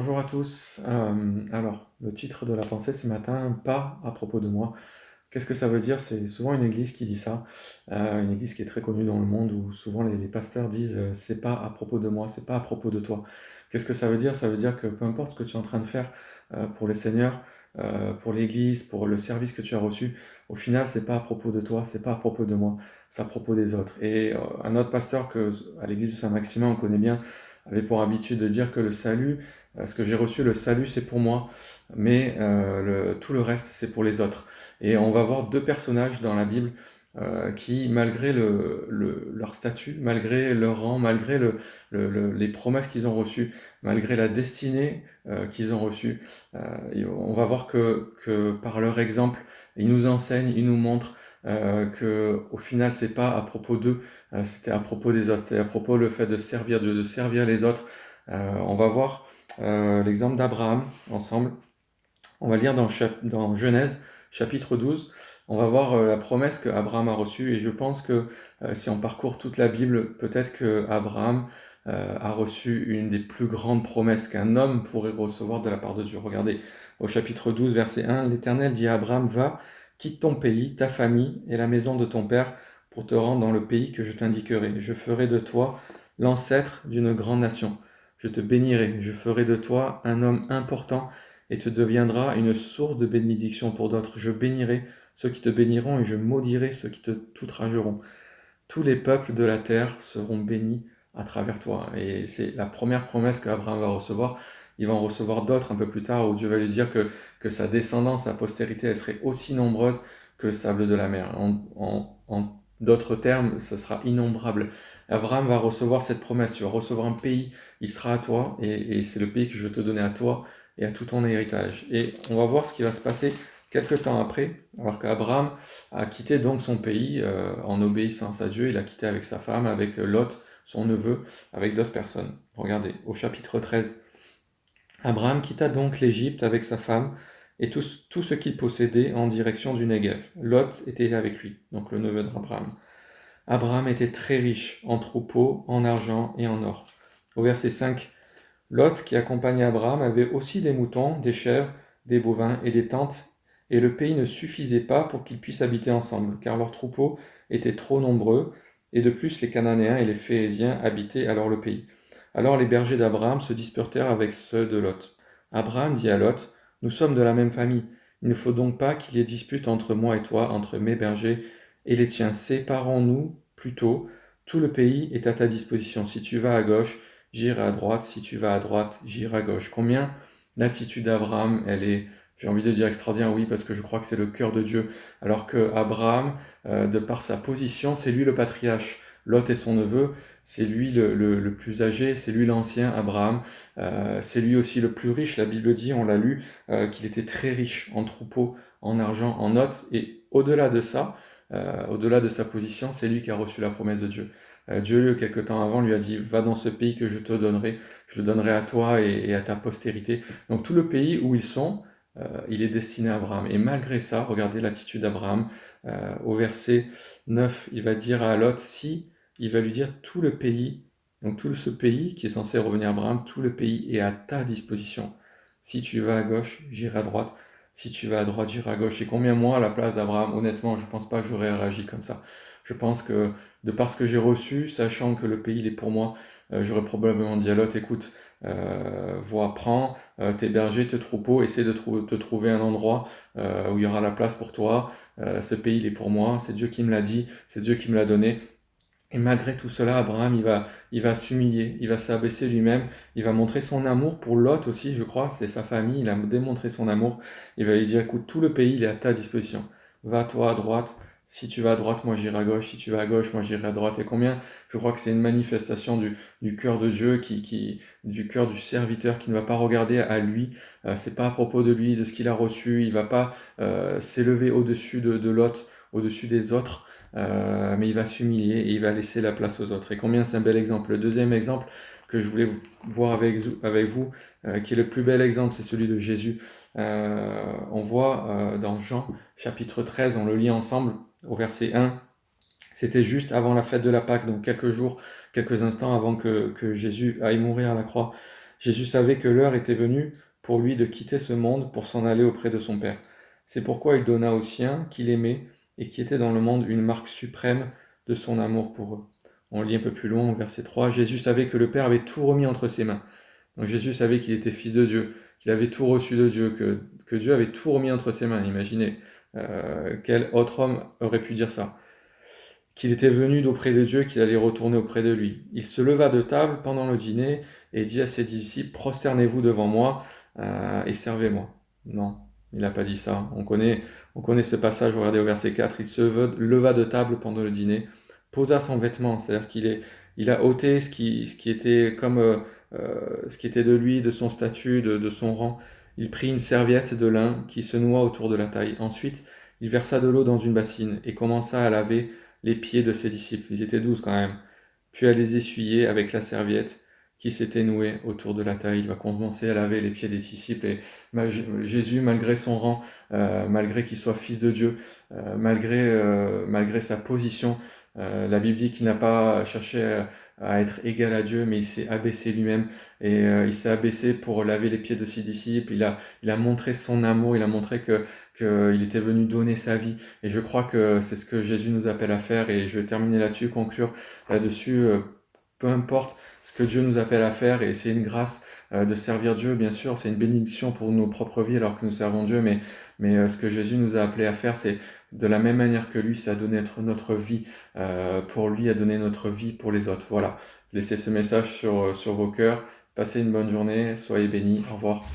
Bonjour à tous. Alors, le titre de la pensée ce matin, pas à propos de moi. Qu'est-ce que ça veut dire? C'est souvent une église qui dit ça, une église qui est très connue dans le monde où souvent les pasteurs disent c'est pas à propos de moi, c'est pas à propos de toi. Qu'est-ce que ça veut dire? Ça veut dire que peu importe ce que tu es en train de faire pour le Seigneur, pour l'église, pour le service que tu as reçu, au final, c'est pas à propos de toi, c'est pas à propos de moi, c'est à propos des autres. Et un autre pasteur que à l'église de Saint-Maximin on connaît bien avait pour habitude de dire que le salut, ce que j'ai reçu, le salut, c'est pour moi, mais tout le reste, c'est pour les autres. Et on va voir deux personnages dans la Bible qui, malgré leur statut, malgré leur rang, malgré les promesses qu'ils ont reçues, malgré la destinée qu'ils ont reçue, on va voir que par leur exemple, ils nous enseignent, ils nous montrent que au final, c'est pas à propos d'eux, c'était à propos des autres, c'était à propos le fait de servir Dieu, de servir les autres. On va voir l'exemple d'Abraham ensemble. On va lire dans Genèse, chapitre 12. On va voir la promesse qu'Abraham a reçue. Et je pense que si on parcourt toute la Bible, peut-être que Abraham a reçu une des plus grandes promesses qu'un homme pourrait recevoir de la part de Dieu. Regardez, au chapitre 12, verset 1, l'Éternel dit à Abraham, va, quitte ton pays, ta famille et la maison de ton père pour te rendre dans le pays que je t'indiquerai. Je ferai de toi l'ancêtre d'une grande nation. Je te bénirai, je ferai de toi un homme important et tu deviendras une source de bénédiction pour d'autres. Je bénirai ceux qui te béniront et je maudirai ceux qui te outrageront. Tous les peuples de la terre seront bénis à travers toi. Et c'est la première promesse qu'Abraham va recevoir. Il va en recevoir d'autres un peu plus tard où Dieu va lui dire que sa descendance, sa postérité, elle serait aussi nombreuse que le sable de la mer. En d'autres termes, ce sera innombrable. Abraham va recevoir cette promesse. Tu vas recevoir un pays, il sera à toi, et c'est le pays que je vais te donner à toi et à tout ton héritage. Et on va voir ce qui va se passer quelques temps après, alors qu'Abraham a quitté donc son pays en obéissance à Dieu. Il a quitté avec sa femme, avec Lot, son neveu, avec d'autres personnes. Regardez, au chapitre 13. Abraham quitta donc l'Égypte avec sa femme et tout ce qu'il possédait en direction du Negev. Lot était avec lui, donc le neveu d'Abraham. Abraham était très riche en troupeaux, en argent et en or. Au verset 5, Lot, qui accompagnait Abraham, avait aussi des moutons, des chèvres, des bovins et des tentes, et le pays ne suffisait pas pour qu'ils puissent habiter ensemble, car leurs troupeaux étaient trop nombreux, et de plus les Cananéens et les Phérésiens habitaient alors le pays. Alors les bergers d'Abraham se disputèrent avec ceux de Lot. Abraham dit à Lot, nous sommes de la même famille, il ne faut donc pas qu'il y ait dispute entre moi et toi, entre mes bergers et les tiens. Séparons-nous plutôt, tout le pays est à ta disposition. Si tu vas à gauche, j'irai à droite, si tu vas à droite, j'irai à gauche. Combien l'attitude d'Abraham, elle est, j'ai envie de dire extraordinaire, oui, parce que je crois que c'est le cœur de Dieu. Alors que Abraham, de par sa position, c'est lui le patriarche. Lot est son neveu, c'est lui le plus âgé, c'est lui l'ancien, Abraham. C'est lui aussi le plus riche. La Bible dit, on l'a lu, qu'il était très riche en troupeaux, en argent, en notes. Et au-delà de ça, au-delà de sa position, c'est lui qui a reçu la promesse de Dieu. Dieu, quelque temps avant, lui a dit, va dans ce pays que je te donnerai, je le donnerai à toi et à ta postérité. Donc tout le pays où ils sont, il est destiné à Abraham. Et malgré ça, regardez l'attitude d'Abraham. Au verset 9, il va dire à Lot, si, il va lui dire, tout le pays, donc tout ce pays qui est censé revenir à Abraham, tout le pays est à ta disposition. Si tu vas à gauche, j'irai à droite. Si tu vas à droite, j'irai à gauche. Et combien moi, à la place d'Abraham, honnêtement, je ne pense pas que j'aurais réagi comme ça. Je pense que de par ce que j'ai reçu, sachant que le pays il est pour moi, j'aurais probablement dit à Lot, écoute, vois, prends tes bergers, tes troupeaux, essaie de te trouver un endroit où il y aura la place pour toi. Ce pays il est pour moi, c'est Dieu qui me l'a dit, c'est Dieu qui me l'a donné. Et malgré tout cela, Abraham, il va s'humilier, il va s'abaisser lui-même, il va montrer son amour pour Lot aussi, je crois, c'est sa famille, il a démontré son amour. Il va lui dire, écoute, tout le pays, il est à ta disposition. Va toi à droite, si tu vas à droite, moi j'irai à gauche, si tu vas à gauche, moi j'irai à droite. Et combien, je crois que c'est une manifestation du cœur de Dieu, du cœur du serviteur qui ne va pas regarder à lui, c'est pas à propos de lui, de ce qu'il a reçu, il va pas s'élever au-dessus de Lot, au-dessus des autres. Mais il va s'humilier et il va laisser la place aux autres. Et combien c'est un bel exemple. Le deuxième exemple que je voulais voir avec vous, qui est le plus bel exemple, c'est celui de Jésus. On voit dans Jean chapitre 13, on le lit ensemble au verset 1, c'était juste avant la fête de la Pâque, donc quelques jours, quelques instants avant que Jésus aille mourir à la croix. Jésus savait que l'heure était venue pour lui de quitter ce monde pour s'en aller auprès de son Père. C'est pourquoi il donna aux siens qu'il aimait et qui étaient dans le monde une marque suprême de son amour pour eux. On lit un peu plus loin au verset 3, Jésus savait que le Père avait tout remis entre ses mains. Donc Jésus savait qu'il était fils de Dieu, qu'il avait tout reçu de Dieu, que Dieu avait tout remis entre ses mains. Imaginez, quel autre homme aurait pu dire ça? Qu'il était venu d'auprès de Dieu, qu'il allait retourner auprès de lui. Il se leva de table pendant le dîner et dit à ses disciples, prosternez-vous devant moi et servez-moi. Non, il n'a pas dit ça. On connaît ce passage, regardez au verset 4, il se leva de table pendant le dîner, posa son vêtement, c'est-à-dire il a ôté ce qui était comme ce qui était de lui, de son statut, de son rang. Il prit une serviette de lin qui se noua autour de la taille. Ensuite, il versa de l'eau dans une bassine et commença à laver les pieds de ses disciples. Ils étaient 12 quand même. Puis à les essuyer avec la serviette qui s'était nouée autour de la taille. Il va commencer à laver les pieds des disciples. Et Jésus, malgré son rang, malgré qu'il soit fils de Dieu, malgré sa position, la Bible dit qu'il n'a pas cherché à être égal à Dieu, mais il s'est abaissé lui-même. Et il s'est abaissé pour laver les pieds de ses disciples. Il a montré son amour, il a montré qu'il était venu donner sa vie. Et je crois que c'est ce que Jésus nous appelle à faire. Et je vais terminer là-dessus, conclure là-dessus. Peu importe ce que Dieu nous appelle à faire, et c'est une grâce de servir Dieu, bien sûr, c'est une bénédiction pour nos propres vies alors que nous servons Dieu, mais ce que Jésus nous a appelé à faire, c'est de la même manière que lui, c'est à donner notre vie pour lui, à donner notre vie pour les autres. Voilà, laissez ce message sur vos cœurs, passez une bonne journée, soyez bénis, au revoir.